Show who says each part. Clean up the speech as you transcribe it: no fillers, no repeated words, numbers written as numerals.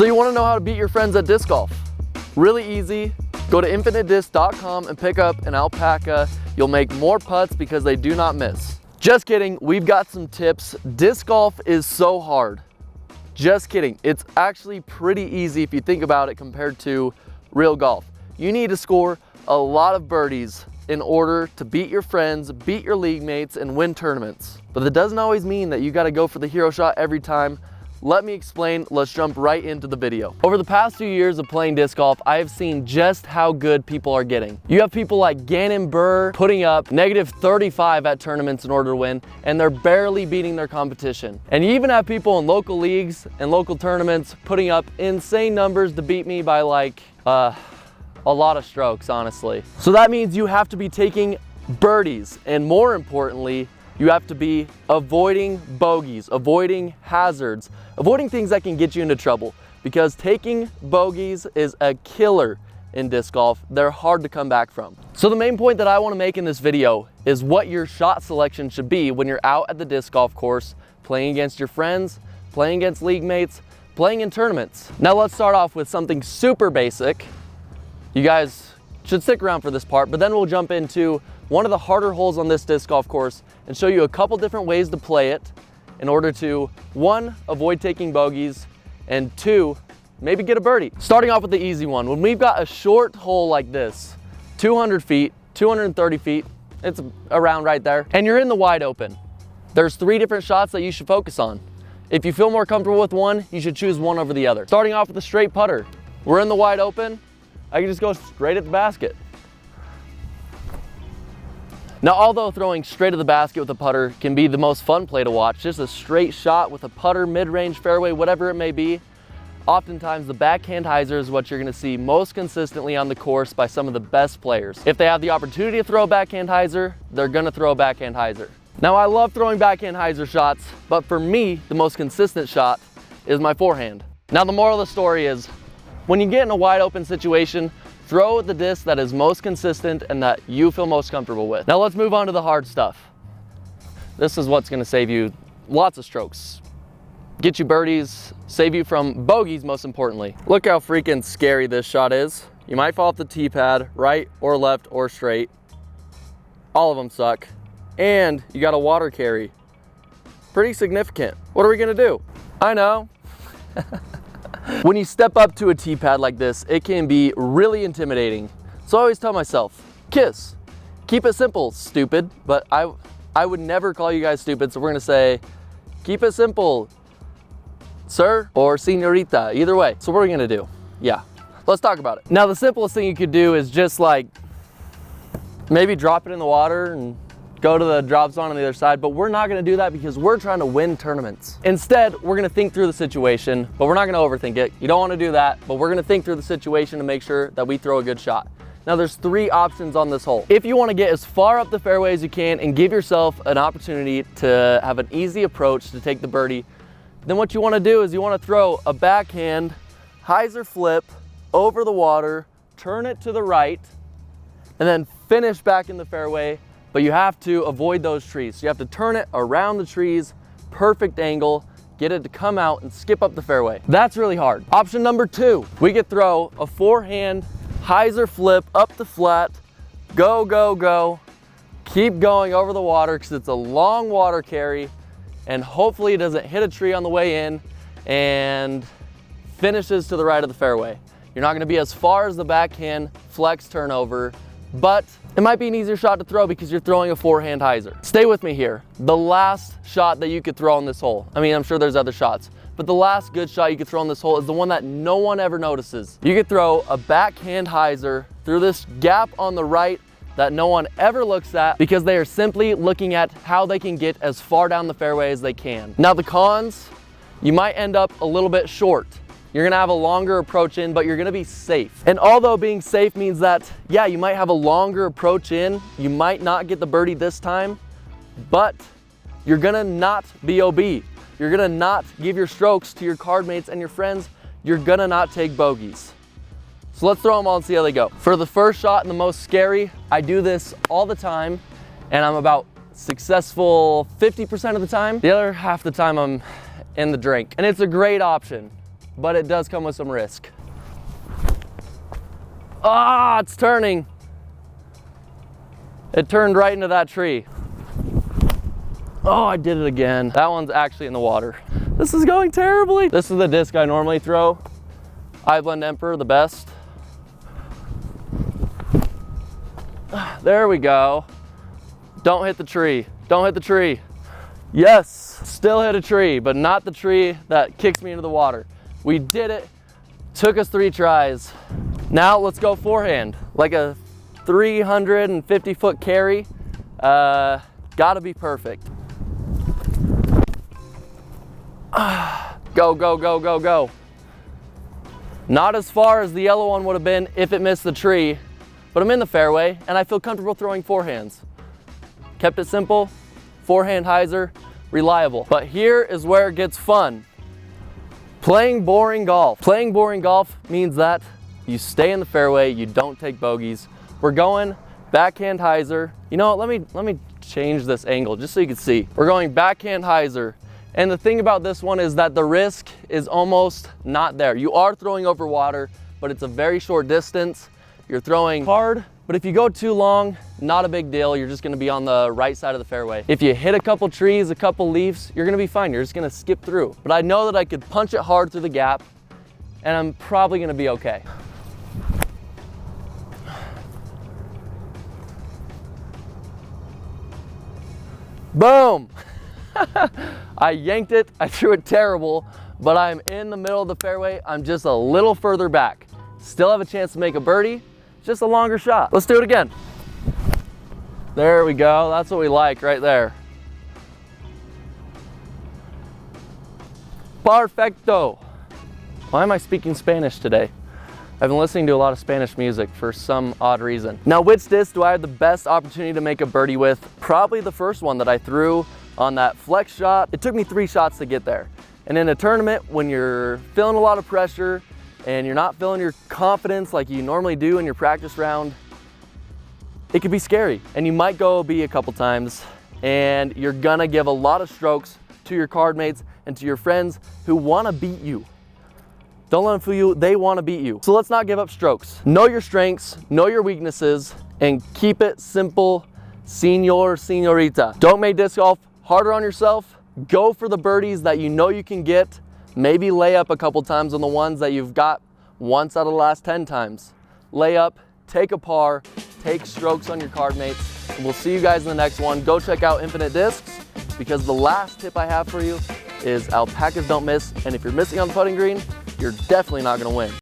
Speaker 1: So you want to know how to beat your friends at disc golf? Really easy. Go to infinitedisc.com and pick up an alpaca. You'll make more putts because they do not miss. Just kidding, we've got some tips. Disc golf is so hard. Just kidding, it's actually pretty easy if you think about it compared to real golf. You need to score a lot of birdies in order to beat your friends, beat your league mates, and win tournaments. But that doesn't always mean that you gotta go for the hero shot every time. Let me explain, let's jump right into the video. Over the past few years of playing disc golf, I have seen just how good people are getting. You have people like Gannon Buhr putting up -35 at tournaments in order to win, and they're barely beating their competition. And you even have people in local leagues and local tournaments putting up insane numbers to beat me by like, a lot of strokes, honestly. So that means you have to be taking birdies, and more importantly, you have to be avoiding bogeys, avoiding hazards, avoiding things that can get you into trouble, because taking bogeys is a killer in disc golf. They're hard to come back from. So the main point that I want to make in this video is what your shot selection should be when you're out at the disc golf course, playing against your friends, playing against league mates, playing in tournaments. Now let's start off with something super basic. You guys should stick around for this part, but then we'll jump into one of the harder holes on this disc golf course and show you a couple different ways to play it in order to, one, avoid taking bogeys, and two, maybe get a birdie. Starting off with the easy one, when we've got a short hole like this, 200 feet, 230 feet, it's around right there, and you're in the wide open, there's 3 different shots that you should focus on. If you feel more comfortable with one, you should choose one over the other. Starting off with a straight putter. We're in the wide open, I can just go straight at the basket. Now, although throwing straight at the basket with a putter can be the most fun play to watch, just a straight shot with a putter, mid-range, fairway, whatever it may be, oftentimes the backhand hyzer is what you're gonna see most consistently on the course by some of the best players. If they have the opportunity to throw a backhand hyzer, they're gonna throw a backhand hyzer. Now, I love throwing backhand hyzer shots, but for me, the most consistent shot is my forehand. Now, the moral of the story is, when you get in a wide open situation, throw the disc that is most consistent and that you feel most comfortable with. Now let's move on to the hard stuff. This is what's gonna save you lots of strokes, get you birdies, save you from bogeys most importantly. Look how freaking scary this shot is. You might fall off the tee pad, right or left or straight. All of them suck. And you got a water carry. Pretty significant. What are we gonna do? I know. When you step up to a tee pad like this, it can be really intimidating. So I always tell myself, KISS, keep it simple, stupid. But I would never call you guys stupid, so we're gonna say, keep it simple, sir or señorita, either way. So what are we gonna do? Yeah, let's talk about it. Now the simplest thing you could do is just like, maybe drop it in the water and go to the drop zone on the other side, but we're not gonna do that because we're trying to win tournaments. Instead, we're gonna think through the situation, but we're not gonna overthink it. You don't wanna do that, but we're gonna think through the situation to make sure that we throw a good shot. Now there's 3 options on this hole. If you wanna get as far up the fairway as you can and give yourself an opportunity to have an easy approach to take the birdie, then what you wanna do is you wanna throw a backhand hyzer flip over the water, turn it to the right, and then finish back in the fairway. But you have to avoid those trees. So you have to turn it around the trees, perfect angle, get it to come out and skip up the fairway. That's really hard. Option number 2, we could throw a forehand hyzer flip up the flat, go, go, go, keep going over the water because it's a long water carry, and hopefully it doesn't hit a tree on the way in and finishes to the right of the fairway. You're not gonna be as far as the backhand flex turnover, but it might be an easier shot to throw because you're throwing a forehand hyzer. Stay with me here. The last shot that you could throw on this hole, I mean, I'm sure there's other shots, but the last good shot you could throw on this hole is the one that no one ever notices. You could throw a backhand hyzer through this gap on the right that no one ever looks at because they are simply looking at how they can get as far down the fairway as they can. Now the cons, you might end up a little bit short. You're gonna have a longer approach in, but you're gonna be safe. And although being safe means that, yeah, you might have a longer approach in, you might not get the birdie this time, but you're gonna not be OB. You're gonna not give your strokes to your card mates and your friends. You're gonna not take bogeys. So let's throw them all and see how they go. For the first shot and the most scary, I do this all the time, and I'm about successful 50% of the time. The other half the time I'm in the drink. And it's a great option. but it does come with some risk. Ah, it's turning. It turned right into that tree. Oh, I did it again. That one's actually in the water. This is going terribly. This is the disc I normally throw. iBlend Emperor, the best. There we go. Don't hit the tree. Don't hit the tree. Yes, still hit a tree, but not the tree that kicks me into the water. We did it. Took us 3 tries. Now let's go forehand. Like a 350-foot carry. Gotta be perfect. Go, go, go, go, go. Not as far as the yellow one would have been if it missed the tree, but I'm in the fairway and I feel comfortable throwing forehands. Kept it simple, forehand hyzer, reliable. But here is where it gets fun. Playing boring golf. Playing boring golf means that you stay in the fairway, you don't take bogeys. We're going backhand hyzer. You know what, let me change this angle just so you can see. We're going backhand hyzer. And the thing about this one is that the risk is almost not there. You are throwing over water, but it's a very short distance. You're throwing hard, but if you go too long, not a big deal. You're just gonna be on the right side of the fairway. If you hit a couple trees, a couple leaves, you're gonna be fine. You're just gonna skip through. But I know that I could punch it hard through the gap, and I'm probably gonna be okay. Boom! I yanked it, I threw it terrible, but I'm in the middle of the fairway. I'm just a little further back. Still have a chance to make a birdie, just a longer shot. Let's do it again. There we go, that's what we like right there. Perfecto. Why am I speaking Spanish today? I've been listening to a lot of Spanish music for some odd reason. Now, which disc do I have the best opportunity to make a birdie with? Probably the first one that I threw on that flex shot. It took me 3 shots to get there. And in a tournament, when you're feeling a lot of pressure and you're not feeling your confidence like you normally do in your practice round, it could be scary. And you might go OB a couple times and you're gonna give a lot of strokes to your card mates and to your friends who wanna beat you. Don't let them fool you, they wanna beat you. So let's not give up strokes. Know your strengths, know your weaknesses, and keep it simple, senor, senorita. Don't make disc golf harder on yourself. Go for the birdies that you know you can get. Maybe lay up a couple times on the ones that you've got once out of the last 10 times. Lay up, take a par, take strokes on your card mates. And we'll see you guys in the next one. Go check out Infinite Discs, because the last tip I have for you is alpacas don't miss, and if you're missing on the putting green, you're definitely not gonna win.